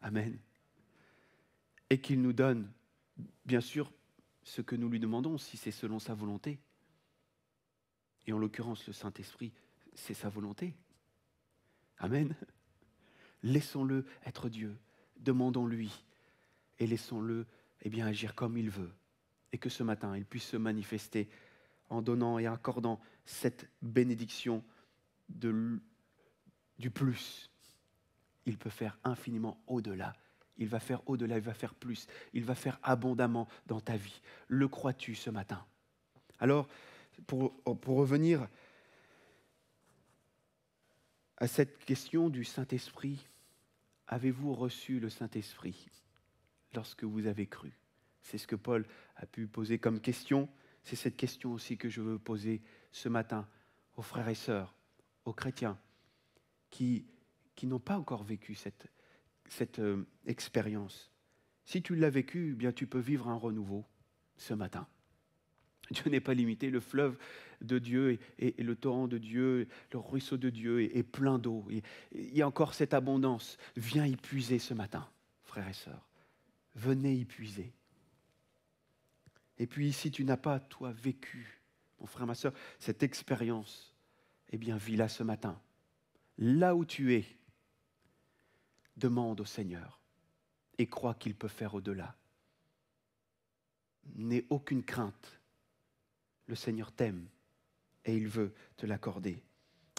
S3: Amen. Et qu'il nous donne, bien sûr, ce que nous lui demandons, si c'est selon sa volonté. Et en l'occurrence, le Saint-Esprit, c'est sa volonté. Amen. Laissons-le être Dieu. Demandons-lui. Et laissons-le agir comme il veut. Et que ce matin, il puisse se manifester en donnant et accordant cette bénédiction du plus. Il peut faire infiniment au-delà. Il va faire au-delà, il va faire plus. Il va faire abondamment dans ta vie. Le crois-tu ce matin? Alors, pour revenir à cette question du Saint-Esprit, avez-vous reçu le Saint-Esprit lorsque vous avez cru? C'est ce que Paul a pu poser comme question. C'est cette question aussi que je veux poser ce matin aux frères et sœurs, aux chrétiens qui n'ont pas encore vécu cette expérience. Si tu l'as vécu, eh bien tu peux vivre un renouveau ce matin. Dieu n'est pas limité, le fleuve de Dieu et le torrent de Dieu, le ruisseau de Dieu est plein d'eau. Il y a encore cette abondance. Viens y puiser ce matin, frères et sœurs. Venez y puiser. Et puis, si tu n'as pas, toi, vécu, mon frère, ma sœur, cette expérience, eh bien, vis-la ce matin. Là où tu es, demande au Seigneur et crois qu'il peut faire au-delà. N'aie aucune crainte. Le Seigneur t'aime et il veut te l'accorder.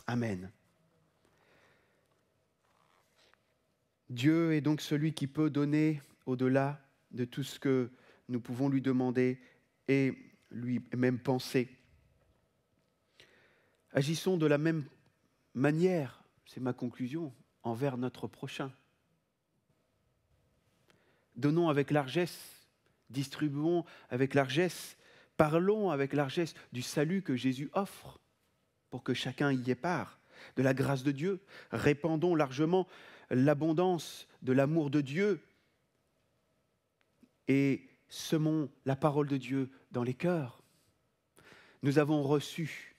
S3: Amen. Dieu est donc celui qui peut donner au-delà de tout ce que nous pouvons lui demander et lui même penser. Agissons de la même manière, c'est ma conclusion, envers notre prochain. Donnons avec largesse, distribuons avec largesse, parlons avec largesse du salut que Jésus offre pour que chacun y ait part, de la grâce de Dieu. Répandons largement l'abondance de l'amour de Dieu et semons la parole de Dieu dans les cœurs. Nous avons reçu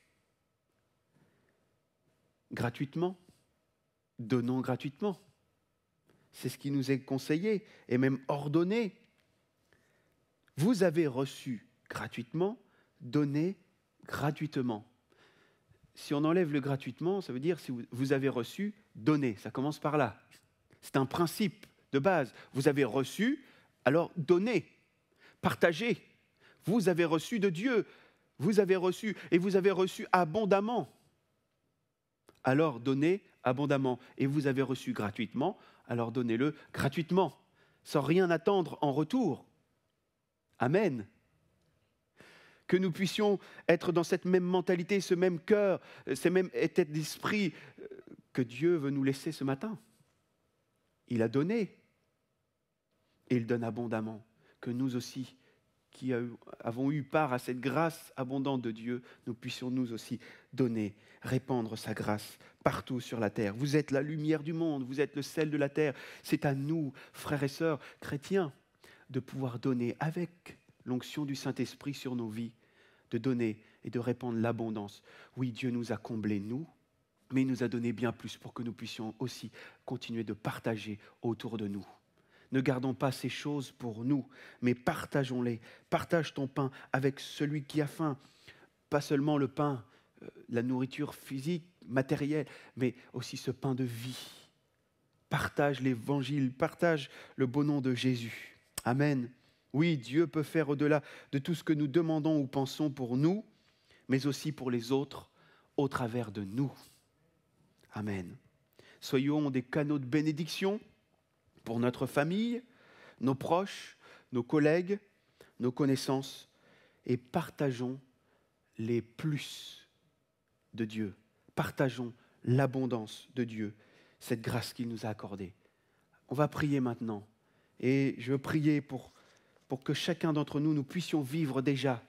S3: gratuitement, donnons gratuitement. C'est ce qui nous est conseillé et même ordonné. Vous avez reçu gratuitement, donnez gratuitement. Si on enlève le gratuitement, ça veut dire si vous avez reçu, donnez. Ça commence par là. C'est un principe de base. Vous avez reçu, alors donnez, partagez. Vous avez reçu de Dieu, vous avez reçu et vous avez reçu abondamment. Alors donnez abondamment. Et vous avez reçu gratuitement, alors donnez-le gratuitement, sans rien attendre en retour. Amen. Que nous puissions être dans cette même mentalité, ce même cœur, ce même état d'esprit que Dieu veut nous laisser ce matin. Il a donné et il donne abondamment. Que nous aussi, qui avons eu part à cette grâce abondante de Dieu, nous puissions nous aussi donner, répandre sa grâce partout sur la terre. Vous êtes la lumière du monde, vous êtes le sel de la terre. C'est à nous, frères et sœurs chrétiens, de pouvoir donner avec l'onction du Saint-Esprit sur nos vies, de donner et de répandre l'abondance. Oui, Dieu nous a comblés, nous, mais il nous a donné bien plus pour que nous puissions aussi continuer de partager autour de nous. Ne gardons pas ces choses pour nous, mais partageons-les. Partage ton pain avec celui qui a faim. Pas seulement le pain, la nourriture physique, matérielle, mais aussi ce pain de vie. Partage l'évangile, partage le beau nom de Jésus. Amen. Oui, Dieu peut faire au-delà de tout ce que nous demandons ou pensons pour nous, mais aussi pour les autres, au travers de nous. Amen. Soyons des canaux de bénédiction pour notre famille, nos proches, nos collègues, nos connaissances, et partageons les plus de Dieu. Partageons l'abondance de Dieu, cette grâce qu'il nous a accordée. On va prier maintenant, et je veux prier pour que chacun d'entre nous, nous puissions vivre déjà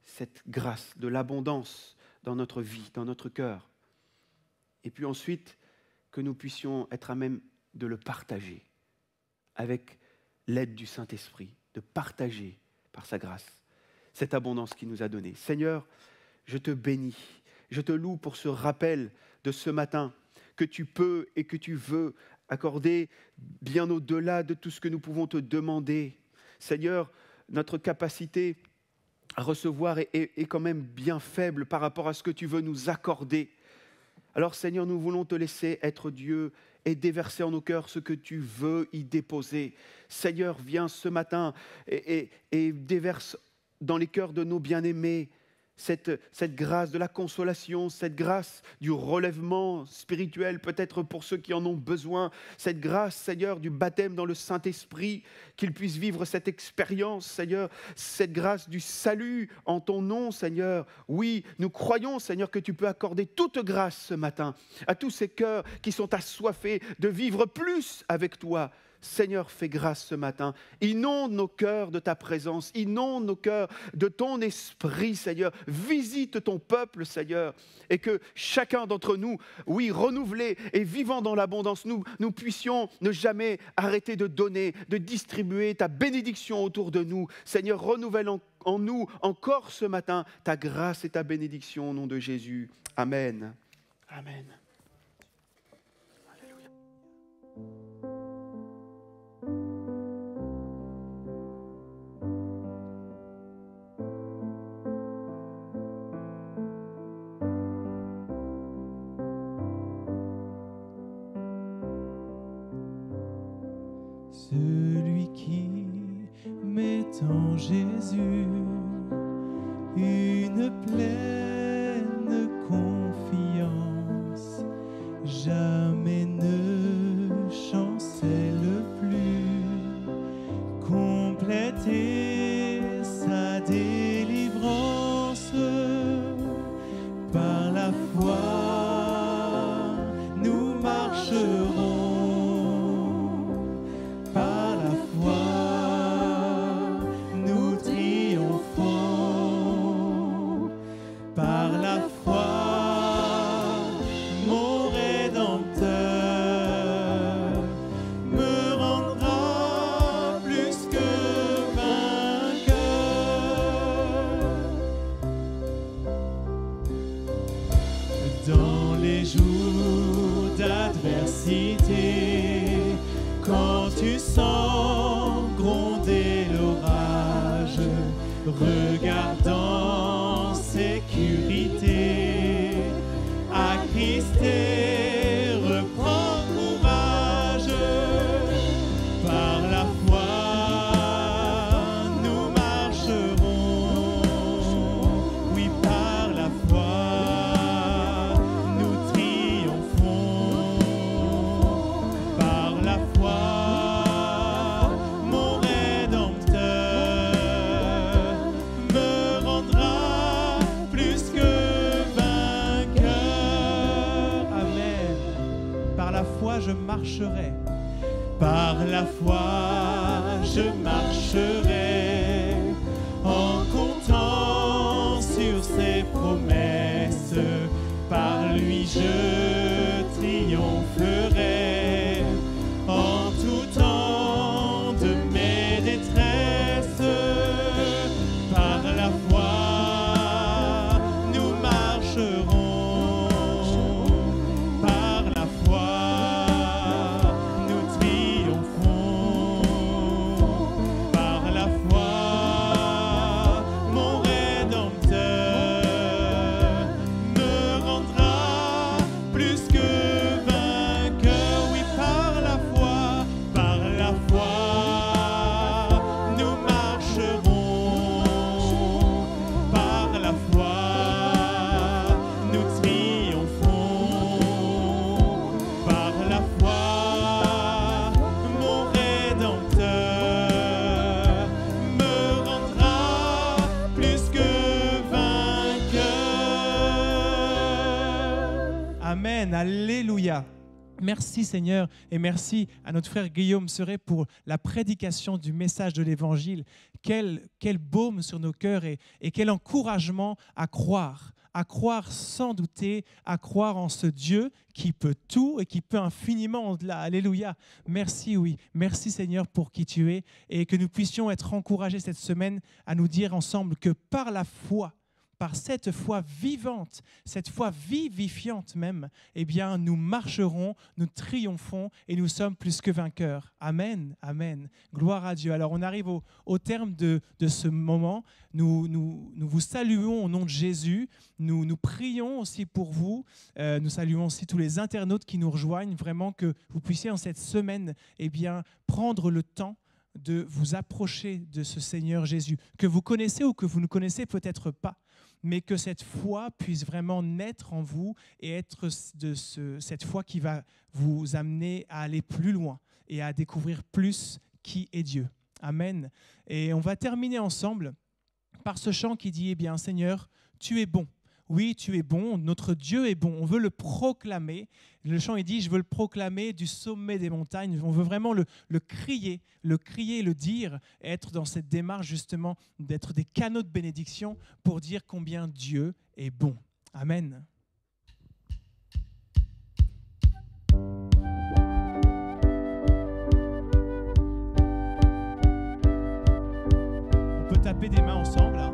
S3: cette grâce de l'abondance dans notre vie, dans notre cœur. Et puis ensuite, que nous puissions être à même de le partager avec l'aide du Saint-Esprit, de partager par sa grâce cette abondance qu'il nous a donnée. Seigneur, je te bénis, je te loue pour ce rappel de ce matin que tu peux et que tu veux accorder bien au-delà de tout ce que nous pouvons te demander. Seigneur, notre capacité à recevoir est quand même bien faible par rapport à ce que tu veux nous accorder. Alors Seigneur, nous voulons te laisser être Dieu et déverser en nos cœurs ce que tu veux y déposer. Seigneur, viens ce matin et déverse dans les cœurs de nos bien-aimés cette grâce de la consolation, cette grâce du relèvement spirituel, peut-être pour ceux qui en ont besoin, cette grâce, Seigneur, du baptême dans le Saint-Esprit, qu'ils puissent vivre cette expérience, Seigneur, cette grâce du salut en ton nom, Seigneur. Oui, nous croyons, Seigneur, que tu peux accorder toute grâce ce matin à tous ces cœurs qui sont assoiffés de vivre plus avec toi. Seigneur, fais grâce ce matin. Inonde nos cœurs de ta présence. Inonde nos cœurs de ton esprit, Seigneur. Visite ton peuple, Seigneur. Et que chacun d'entre nous, oui, renouvelé et vivant dans l'abondance, nous puissions ne jamais arrêter de donner, de distribuer ta bénédiction autour de nous. Seigneur, renouvelle en nous encore ce matin ta grâce et ta bénédiction au nom de Jésus. Amen. Amen. Alléluia.
S1: Celui qui met en Jésus une pleine confiance, jamais ne chancelle plus, compléter sa délivrance par la foi, nous marcherons. Dans les jours d'adversité, quand tu sens gronder l'orage, regarde en sécurité, attristé, reprends courage. Par la foi, nous marcherons. Oui, par la foi. Je marcherai. Par la foi, je marcherai en comptant sur ses promesses. Par lui, je triompherai en tout temps de mes détresses. Par la foi, Amen. Alléluia. Merci Seigneur et merci à notre frère Guillaume Seret pour la prédication du message de l'Évangile. Quel baume sur nos cœurs et quel encouragement à croire sans douter, à croire en ce Dieu qui peut tout et qui peut infiniment au-delà. Alléluia. Merci, oui. Merci Seigneur pour qui tu es et que nous puissions être encouragés cette semaine à nous dire ensemble que par la foi, par cette foi vivante, cette foi vivifiante même, eh bien, nous marcherons, nous triomphons et nous sommes plus que vainqueurs. Amen, amen. Gloire à Dieu. Alors, on arrive au terme de ce moment. Nous vous saluons au nom de Jésus. Nous prions aussi pour vous. Nous saluons aussi tous les internautes qui nous rejoignent. Vraiment que vous puissiez en cette semaine, eh bien, prendre le temps de vous approcher de ce Seigneur Jésus, que vous connaissez ou que vous ne connaissez peut-être pas, mais que cette foi puisse vraiment naître en vous et être cette foi qui va vous amener à aller plus loin et à découvrir plus qui est Dieu. Amen. Et on va terminer ensemble par ce chant qui dit, eh bien, Seigneur, tu es bon. Oui, tu es bon, notre Dieu est bon. On veut le proclamer. Le chant, il dit, je veux le proclamer du sommet des montagnes. On veut vraiment le crier, le dire, être dans cette démarche justement d'être des canaux de bénédiction pour dire combien Dieu est bon. Amen. On peut taper des mains ensemble, hein.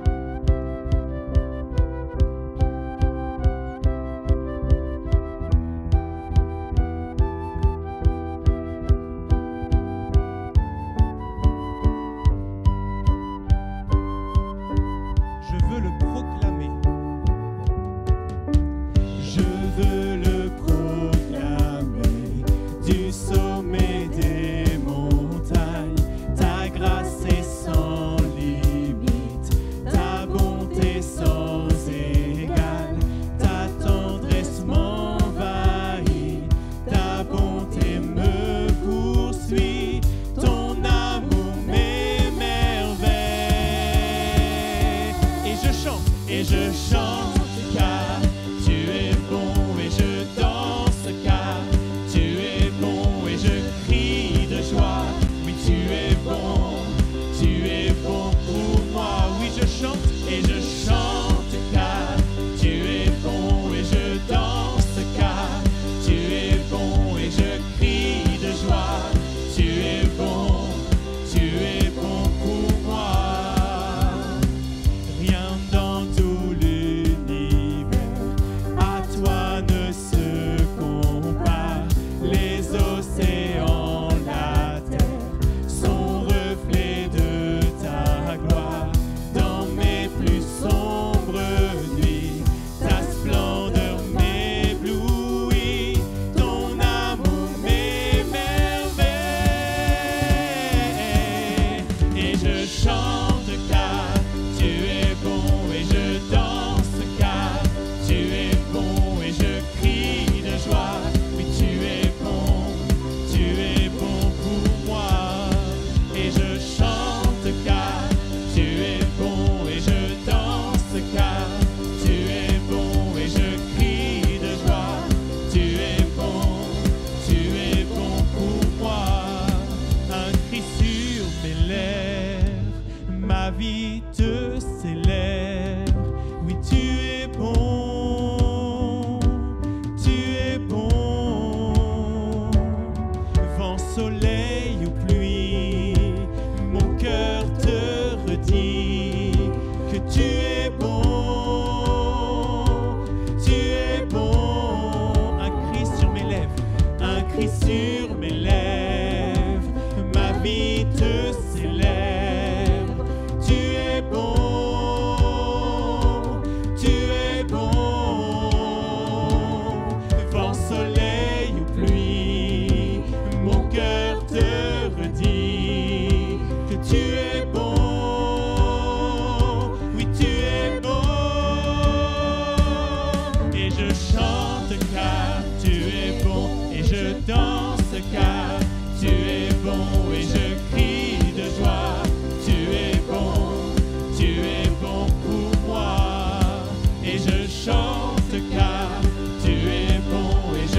S2: Et je chante car tu es bon et je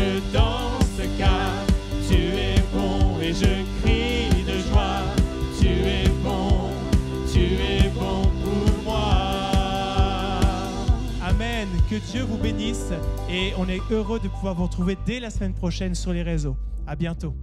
S2: et je crie de joie. Tu es bon pour moi.
S1: Amen. Que Dieu vous bénisse et on est heureux de pouvoir vous retrouver dès la semaine prochaine sur les réseaux. À bientôt.